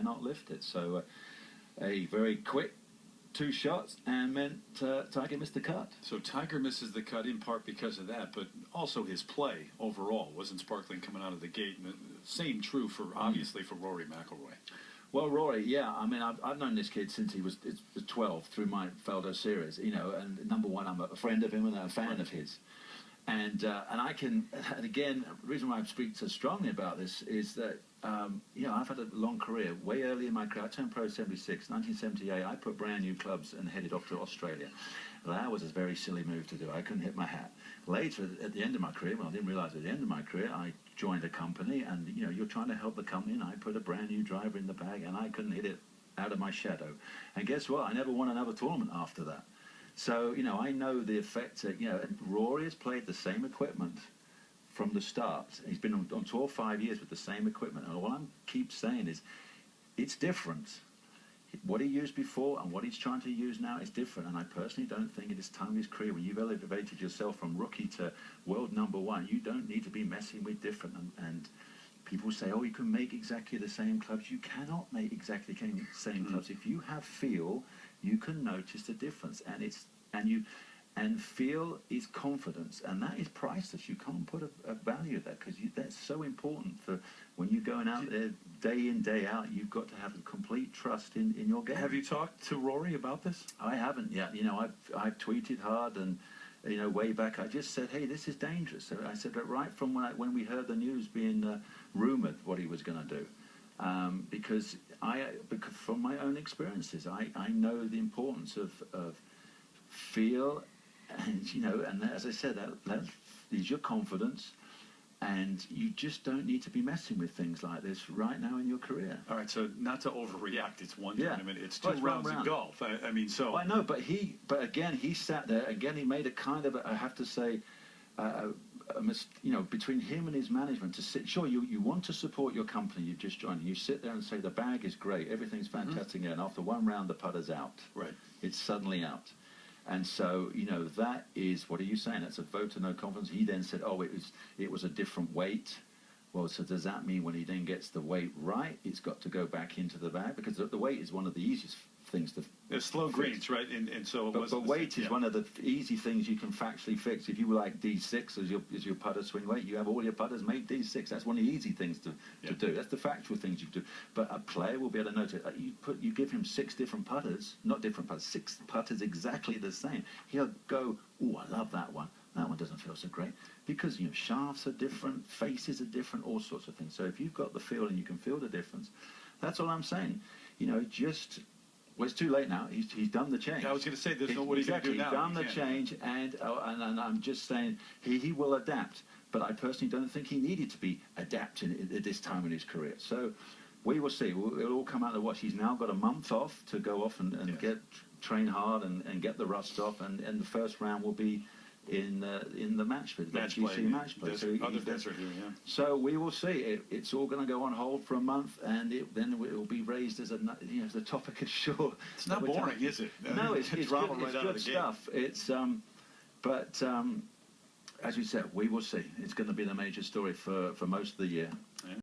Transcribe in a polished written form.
cannot lift it. So a very quick 2 shots and meant Tiger missed the cut. So Tiger misses the cut in part because of that, but also his play overall wasn't sparkling coming out of the gate. And the same true for, obviously, for Rory McIlroy. Well, Rory, yeah, I mean, I've known this kid since he was 12 through my Faldo series, you know, and number one, I'm a friend of him and a fan of his. And I can, and again, the reason why I speak so strongly about this is that, you know, I've had a long career. Way early in my career, I turned pro 76, 1978, I put brand new clubs and headed off to Australia. That was a very silly move to do. I couldn't hit my hat. Later, at the end of my career, well, I didn't realize at the end of my career, I joined a company, and, you know, you're trying to help the company, and I put a brand new driver in the bag, and I couldn't hit it out of my shadow. And guess what? I never won another tournament after that. So, you know, I know the effect that, you know, Rory has played the same equipment from the start. He's been on tour 5 years with the same equipment. And all I keep saying is, it's different. What he used before and what he's trying to use now is different. And I personally don't think at this time of his career, when you've elevated yourself from rookie to world #1, you don't need to be messing with different. And people say, oh, you can make exactly the same clubs. You cannot make exactly the same clubs. If you have feel, you can notice the difference, and feel is confidence, and that is priceless. You can't put a value there, because that's so important for when you're going out there day in, day out. You've got to have a complete trust in your game. Have you talked to Rory about this? I haven't yet. You know, I've tweeted hard, and you know, way back, I just said, hey, this is dangerous. So I said, but right from when we heard the news being rumoured what he was going to do. Because from my own experiences, I know the importance of feel, and you know, and as I said, that is your confidence, and you just don't need to be messing with things like this right now in your career. All right, so not to overreact, it's one tournament, it's 2 it's rounds of golf. I mean, so. Well, I know, but again, he sat there. Again, he made a kind of, I have to say, you know, between him and his management to sit. Sure, you want to support your company you've just joined. You sit there and say the bag is great, everything's fantastic, and after 1 round the putter's out. Right. It's suddenly out. And so, you know, that is, what are you saying? That's a vote of no confidence. He then said, oh, it was a different weight. Well, so does that mean when he then gets the weight right, it's got to go back into the bag? Because the weight is one of the easiest things to There's slow greens, right? And so it but weight is one of the easy things you can factually fix. If you were like D6 as your putter swing weight, you have all your putters make D6. That's one of the easy things to do. That's the factual things you do. But a player will be able to notice. You give him 6 different putters, not different putters, 6 putters exactly the same. He'll go, oh, I love that one. That one doesn't feel so great, because, you know, shafts are different, faces are different, all sorts of things. So if you've got the feel and you can feel the difference, that's all I'm saying. You know, just. Well, it's too late now. He's done the change. Yeah, I was going to say, there's no what he's going to do now. He's done the change, and I'm just saying he will adapt. But I personally don't think he needed to be adapting at this time in his career. So we will see. It'll all come out of the wash. He's now got a month off to go off and train hard and get the rust off. And the first round will be in the match play. So we will see. It's all going to go on hold for a month, and then it will be raised as the topic is sure. It's not boring, is it? No, it's good, good stuff. It's but as you said, we will see. It's going to be the major story for most of the year.